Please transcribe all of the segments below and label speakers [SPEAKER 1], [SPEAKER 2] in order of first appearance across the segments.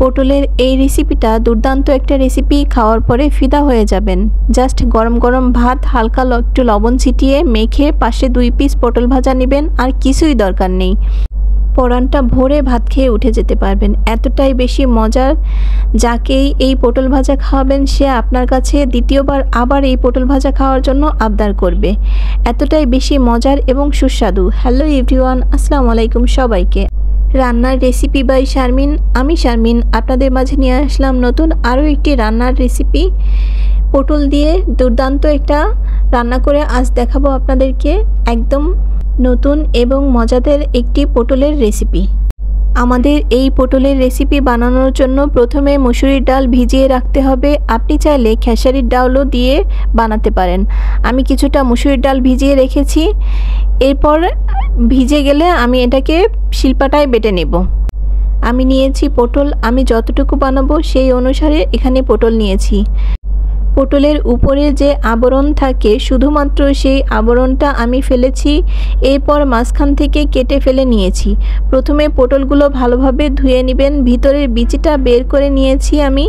[SPEAKER 1] পটলের এই রেসিপিটা দুর্দান্ত একটা রেসিপি, খাওয়ার পরে ফিদা হয়ে যাবেন। জাস্ট গরম গরম ভাত হালকা একটু লবণ ছিটিয়ে মেখে পাশে 2 পিস পটল ভাজা নেবেন, আর কিছুই দরকার নেই। পরানটা ভরে ভাত খেয়ে উঠে যেতে পারবেন, এতটাই বেশি মজার। যাকেই এই পটল ভাজা খাওয়াবেন সে আপনার কাছে দ্বিতীয়বার আবার এই পটল ভাজা খাওয়ার জন্য আবদার করবে, এতটাই বেশি মজার এবং সুস্বাদু। হ্যালো এভরিওয়ান, আসসালামু আলাইকুম সবাইকে। রান্নার রেসিপি বাই শারমিন। আমি শারমিন আপনাদের মাঝে নিয়ে আসলাম নতুন আরও একটি রান্নার রেসিপি। পটল দিয়ে দুর্দান্ত একটা রান্না করে আজ দেখাবো আপনাদেরকে, একদম নতুন এবং মজাদার একটি পটলের রেসিপি। আমাদের এই পটলের রেসিপি বানানোর জন্য প্রথমে মসুরির ডাল ভিজিয়ে রাখতে হবে। আপনি চাইলে খেসারির ডালও দিয়ে বানাতে পারেন। আমি কিছুটা মসুরির ডাল ভিজিয়ে রেখেছি। এরপর ভিজে গেলে আমি এটাকে শিলপাটায় বেটে নেব। আমি নিয়েছি পটল, আমি যতটুকু বানাবো সেই অনুসারে এখানে পটল নিয়েছি। পটলের উপরে যে আবরণ থাকে শুধুমাত্র সেই আবরণটা আমি ফেলেছি, এরপর মাঝখান থেকে কেটে ফেলে নিয়েছি। প্রথমে পটলগুলো ভালোভাবে ধুয়ে নেবেন, ভিতরের বিচিটা বের করে নিয়েছি আমি।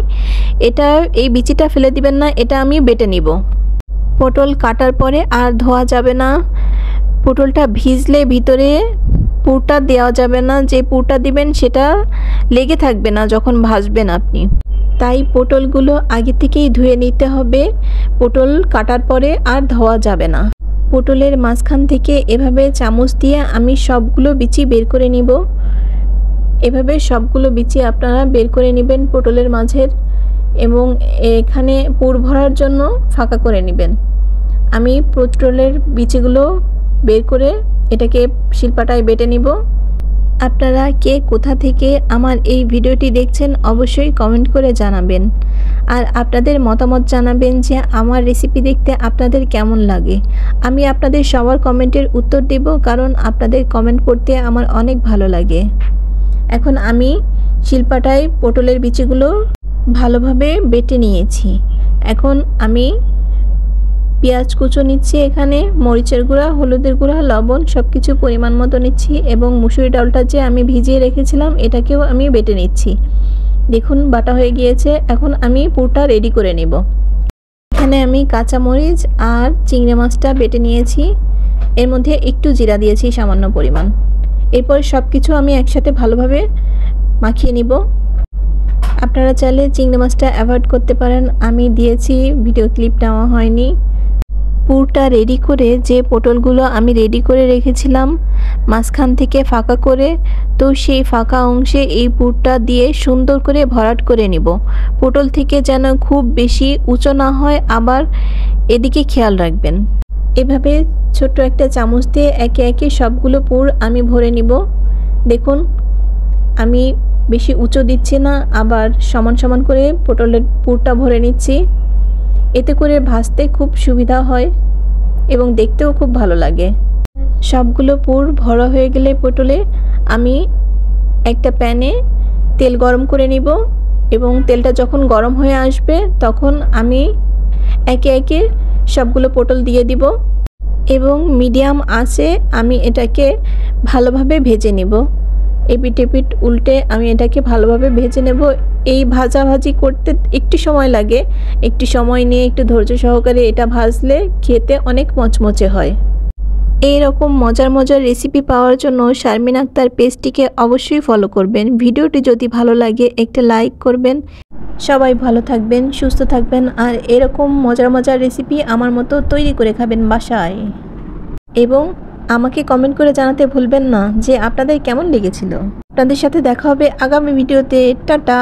[SPEAKER 1] এই বিচিটা ফেলে দিবেন না, এটা আমি বেটে নিব। পটল কাটার পরে আর ধোয়া যাবে না। পটলটা ভিজলে ভিতরে পুরটা দেওয়া যাবে না, যে পুরটা দিবেন সেটা লেগে থাকবে না যখন ভাজবেন আপনি। তাই পটলগুলো আগে থেকেই ধুয়ে নিতে হবে, পটল কাটার পরে আর ধোয়া যাবে না। পটলের মাঝখান থেকে এভাবে চামচ দিয়ে আমি সবগুলো বিচি বের করে নিব। এভাবে সবগুলো বিচি আপনারা বের করে নেবেন পটলের মাঝের, এবং এখানে পুর ভরার জন্য ফাঁকা করে নেবেন। আমি পটলের বিচিগুলো বের করে এটাকে শিলপাটায় বেটে নিব। আপনারা কে কোথা থেকে আমার এই ভিডিওটি দেখছেন অবশ্যই কমেন্ট করে জানাবেন, আর আপনাদের মতামত জানাবেন যে আমার রেসিপি দেখতে আপনাদের কেমন লাগে। আমি আপনাদের সবার কমেন্টের উত্তর দেব, কারণ আপনাদের কমেন্ট পড়তে আমার অনেক ভালো লাগে। এখন আমি শিলপাটায় পটলের বিচিগুলো ভালোভাবে বেটে নিয়েছি। এখন আমি পেঁয়াজ কুচো নিচ্ছি, এখানে মরিচের গুঁড়া, হলুদের গুঁড়া, লবণ সব কিছু পরিমাণ মতো নিচ্ছি, এবং মুসুরি ডালটা যে আমি ভিজিয়ে রেখেছিলাম এটাকেও আমি বেটে নিচ্ছি। দেখুন বাটা হয়ে গিয়েছে। এখন আমি পুরটা রেডি করে নেব। এখানে আমি কাঁচা মরিচ আর চিংড়ি মাছটা বেটে নিয়েছি, এর মধ্যে একটু জিরা দিয়েছি সামান্য পরিমাণ। এরপর সব কিছু আমি একসাথে ভালোভাবে মাখিয়ে নিব। আপনারা চাইলে চিংড়ি মাছটা অ্যাভয়েড করতে পারেন, আমি দিয়েছি, ভিডিও ক্লিপ নেওয়া হয়নি। পুরটা রেডি করে যে পটলগুলো আমি রেডি করে রেখেছিলাম মাঝখান থেকে ফাঁকা করে, তো সেই ফাঁকা অংশে এই পুরটা দিয়ে সুন্দর করে ভরাট করে নিব। পটল থেকে যেন খুব বেশি উঁচু না হয়, আবার এদিকে খেয়াল রাখবেন। এভাবে ছোট্ট একটা চামচ দিয়ে একে একে সবগুলো পুর আমি ভরে নিব। দেখুন আমি বেশি উঁচু দিচ্ছি না, আবার সমান সমান করে পটলের পুরটা ভরে নিচ্ছি। এতে করে ভাজতে খুব সুবিধা হয় এবং দেখতেও খুব ভালো লাগে। সবগুলো পুর ভরা হয়ে গেলে পটলে আমি একটা প্যানে তেল গরম করে নিব, এবং তেলটা যখন গরম হয়ে আসবে তখন আমি একে একে সবগুলো পটল দিয়ে দিব, এবং মিডিয়াম আঁচে আমি এটাকে ভালোভাবে ভেজে নিব। এপিট এপিট উল্টে আমি এটাকে ভালোভাবে ভেজে নেব। এই ভাজাভাজি করতে একটু সময় লাগে, একটু সময় নিয়ে একটু ধৈর্য সহকারে এটা ভাজলে খেতে অনেক মচমচে হয়। এইরকম মজার মজার রেসিপি পাওয়ার জন্য শারমিন আক্তার পেজটিকে অবশ্যই ফলো করবেন। ভিডিওটি যদি ভালো লাগে একটা লাইক করবেন। সবাই ভালো থাকবেন, সুস্থ থাকবেন, আর এরকম মজার মজার রেসিপি আমার মতো তৈরি করে খাবেন বাসায়। এবং আমাকে কমেন্ট করে জানাতে ভুলবেন না যে আপনাদের কেমন লেগেছিল। আপনাদের সাথে দেখা হবে আগামী ভিডিওতে। টাটা।